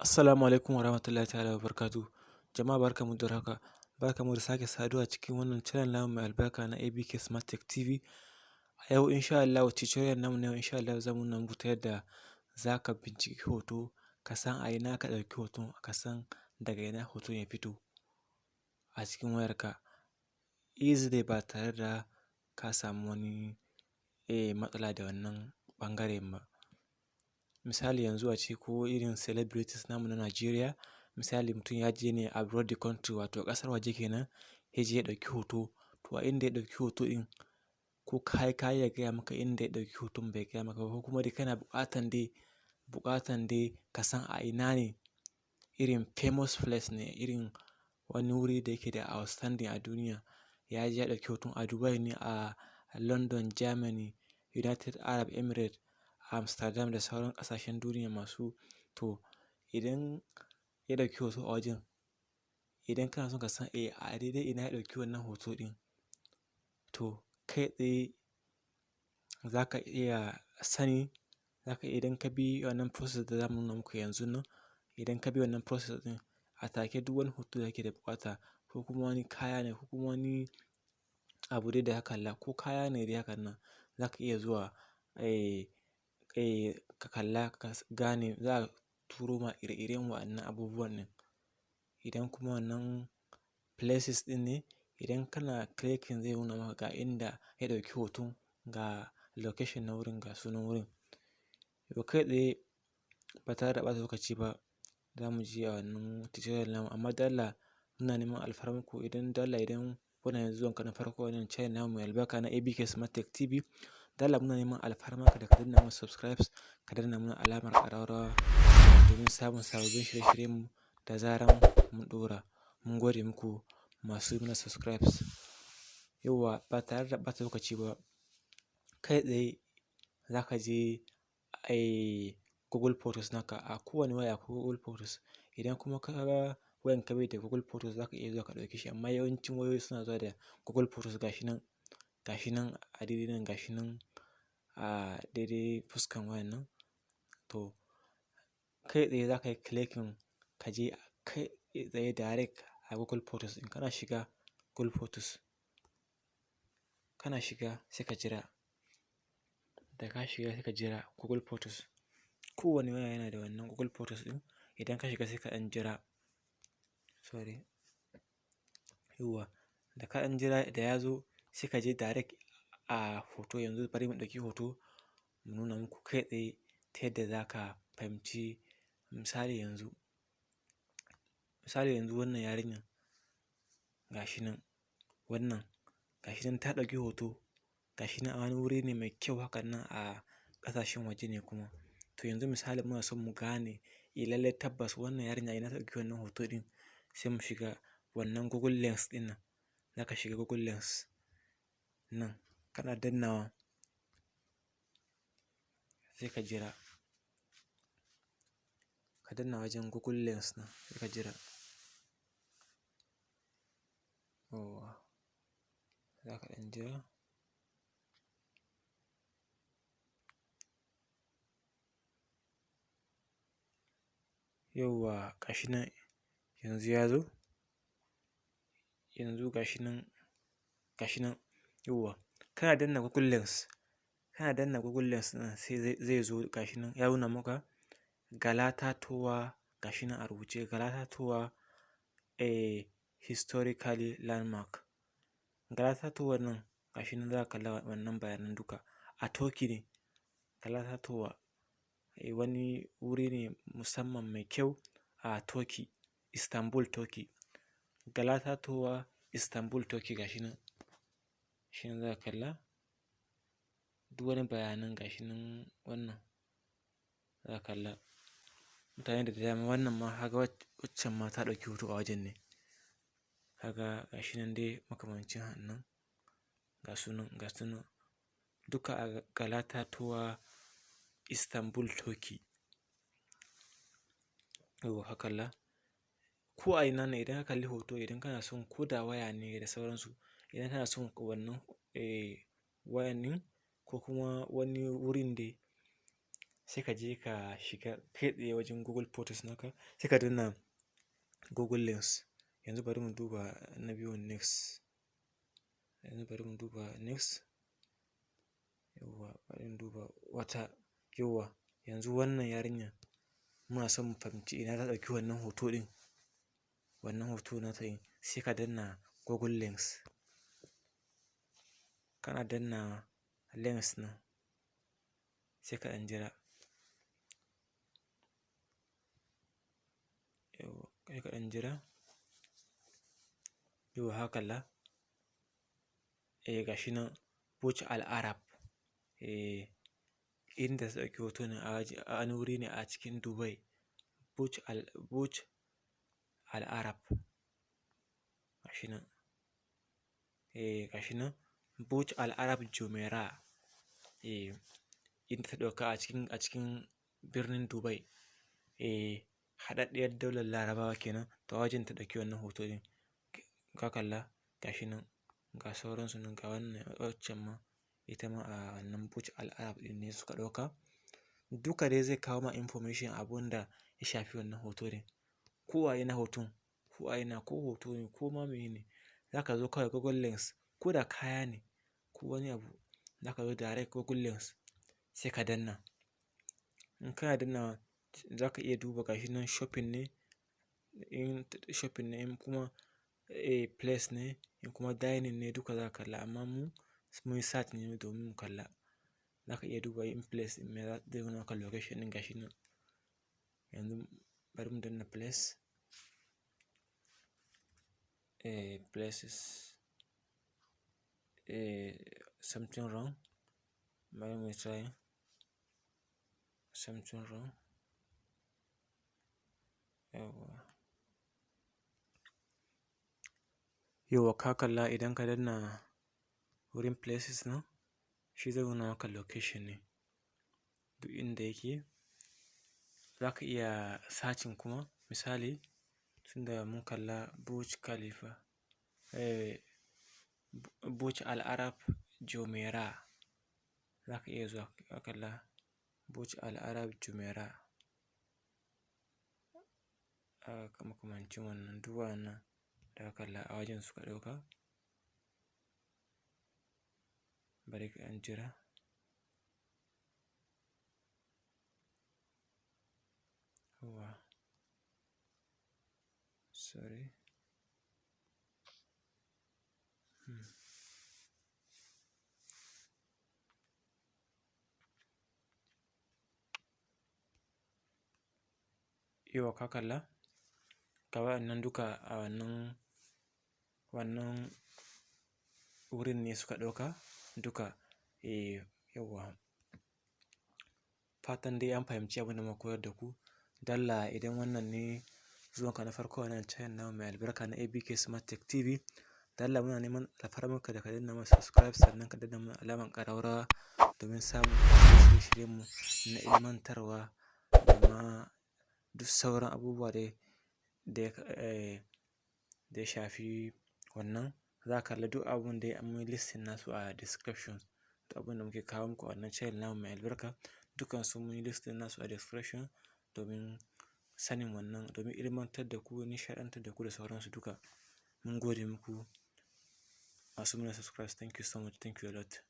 Assalamu alaikum wa rahmatullahi ta'ala wa barakatuh. Jama'a barkamu da haka. Barkamu da sake saduwa cikin wannan channel namu mai albarka na ABK Smart Tech TV. A yau insha Allah tutorial namu na yau insha Allah zamu nuna muku ta yadda za ka binciki hoto, ka san a ina ka ɗauki hoton, ka san daga ina hoton ya fito a cikin wayarka. Easily ba tare da ka samu wani matsala da wannan ɓangaren ba. Misali yanzu a ce ko irin celebrities namu na Najeriya, misali mutum ya je ne abroad the country wato ƙasar waje kenan, ya je ya ɗauki hoto, to a inda ya ɗauki hoto ɗin ko ka ya gaya maka inda ya ɗauki hoton bai gaya maka ba, ko kuma dai kana buƙatan dai ka san a ina ne, irin famous place ne, irin wani wuri da yake da outstanding a duniya. Ya je ya ɗauki hoton a Dubai ne, a London, Germany, United Arab Emirates, Amsterdam da sauran ƙasashen duniya masu. To idan ya ɗauki hoto a wajen, idan kana son ka san a daidai ina ya ɗauki wannan hoto ɗin, to kai tsaye za ka iya sani, idan ka bi wannan process da zamu nuna muku yanzu nan, idan ka bi wannan process ɗin a take duk wani hoto da kake da buƙata, ko kuma wani kaya ne, ko kuma wani abu dai da ka kalla, ko kaya ne dai hakan nan, za ka iya zuwa ka kalla ka gane, za a turo ma ire-iren wa'annan abubuwan nan. Idan kuma wannan places ɗin ne, idan kana clicking zai nuna maka ga inda ya ɗauki hoton, ga location na wurin, ga sunan wurin. To kai tsaye ba tare da ɓata lokaci ba, za mu je a wannan tutorial namu. Amma don Allah muna neman alfarmanku, idan wannan zuwanka na farko wannan channel namu mai albarka na ABK Smart Tech TV, don Allah muna neman alfarmanka da ka danna mana subscribe, ka danna mana alamar ƙararrawa domin samun sababbin shirye-shiryenmu da zaran mun ɗora. Mun gode muku masu yi mana subscribe. Yauwa ba tare da ɓata lokaci ba, kai tsaye za ka je Google Photos naka. A kowane waya akwai Google Photos. Idan kuma ka ga wayanka bai da Google Photos, za ka iya zuwa ka ɗauke shi. Amma yawancin wayoyi suna zuwa da Google Photos. Gashi nan a daidai nan, gashi nan a daidai fuskan wayan nan. To kai tsaye za ka yi clicking, ka je kai tsaye direct a Google Photos ɗin. Kana shiga Google Photos, sai ka jira. Da ka shiga sai ka jira Google Photos. Kowane waya yana da wannan Google Photos ɗin. Idan ka shiga sai ka ɗan jira. Sorry. Yauwa da ka ɗan jira, da ya zo sai ka je direct a hoto. Yanzu bari mu ɗauki hoto mu nuna muku kai tsaye ta yadda za ka fahimci. Misali yanzu wannan yarinyar gashi nan, wannan gashi nan ta ɗauki hoto, gashi nan a wani wuri ne mai kyau hakan nan a ƙasashen waje ne kuma. To yanzu misali muna son mu gane lallai tabbas wannan yarinya ina ta ɗauki wannan hoto ɗin, sai mu shiga wannan Google Lens ɗin nan. Za ka shiga Google Lens nan, kana dannawa sai ka jira. Ka danna wajen Google Lens nan sai ka jira. Yauwa za ka ɗan jira. Yauwa gashi nan yanzu ya zo. Yanzu gashi nan. Yauwa kana danna Google Lens nan sai zai zo gashi nan ya nuna maka Galata Tower. Gashi nan a rubuce Galata Tower historically landmark. Galata Tower nan gashi nan za ka kalla wannan bayanan duka. A Turkey ne. Galata Tower wani wuri ne musamman mai kyau a Turkey, Istanbul, Turkey. Galata Tower, Istanbul, Turkey gashi nan. Shi ne za ka kalla. Duk wani bayanan gashi nan wannan za ka kalla. Mutane da dama wannan ma haka waccan ma ta ɗauki hoto a wajen ne. Haka gashi nan dai makamancin hannun. Ga sunan duka a Galata Tower, Istanbul, Turkey. Yauwa ka kalla. Ko a ina ne idan ka kalli hoto, idan kana son ko da waya ne da sauransu, idan kana son wannan wayan ɗin ko kuma wani wurin dai, sai ka je ka shiga kai tsaye wajen Google Photos naka, sai ka danna Google Lens. Yanzu bari mu duba na biyun next. Yanzu bari mu duba next. Yauwa bari mu duba wata. Yauwa yanzu wannan yarinyar muna son mu fahimci ina ta ɗauki wannan hoto ɗin. Wannan hoto nata yin sai ka danna Google Lens. Kana danna lens nan sai ka ɗan jira. Yauwa sai ka ɗan jira. Yauwa haka kalla. Gashi nan Burj Al Arab. Inda ta ɗauki hoto ne a wani wuri ne a cikin Dubai. Burj Al Arab. Gashi nan. Gashi nan Burj Al Arab Jumeirah. Inda ta ɗauka a cikin birnin Dubai. Haɗaɗɗiyar daular Larabawa kenan. To a wajen ta ɗauki wannan hoto ɗin. Ka kalla gashi nan ga sauransu nan ga wannan waccan ma ita ma a wannan Burj Al Arab ɗin ne suka ɗauka. Duka dai zai kawo ma information abun da ya shafi wannan hoto ɗin. Ko wa yana hoton, ko wa yana ko hoto ne ko ma meye ne. Za ka zo kawai Google Lens ko da kaya ne ko wani abu. Za ka zo direct Google Lens sai ka danna. In kana dannawa za ka iya duba gashi nan shopping ne. In shopping ne in kuma place ne in kuma dining ne duka za ka kalla amma mu munyi search ne domin mu kalla. Za ka iya duba in place me zai nuna maka location ɗin gashi nan. Yanzu bari mu danna place. Places. Something wrong. Bari mu try. Something wrong. Yauwa ka kalla idan ka danna wurin places nan shi zai nuna maka location ne. Duk inda yake. Za ka iya searching kuma misali tunda mun kalla Burj Khalifa. Burj Al Arab Jumeirah. Za ka iya zuwa ka kalla Burj Al Arab Jumeirah. Makamancin wannan duk wannan da ka kalla a wajen suka ɗauka. Bari ka ɗan jira. Yauwa. Sorry. Yauwa ka kalla. Ga waɗannan duka a wannan wurin ne suka ɗauka duka. Yauwa. Fatan dai an fahimci abin da muka koyar da ku. Dalla idan wannan ne zuwanka na farko wannan channel namu mai albarka na ABK Smart Tech TV. Dalla muna neman alfarmarka da ka danna mana subscribe sannan ka danna mana alamar ƙararrawa domin samun shirye-shiryenmu na ilmantarwa da ma duk sauran abubuwa da ya shafi wannan. Za ka kalla duk abun da an yi listing nasu a description. Duk abun da muke kawo muku a wannan channel namu mai albarka dukansu mun yi listing nasu a description domin sanin wannan domin ilmantar da ku, nishaɗantar da ku da sauransu duka. Mun gode muku masu mana subscribe. Thank you so much. Thank you a lot.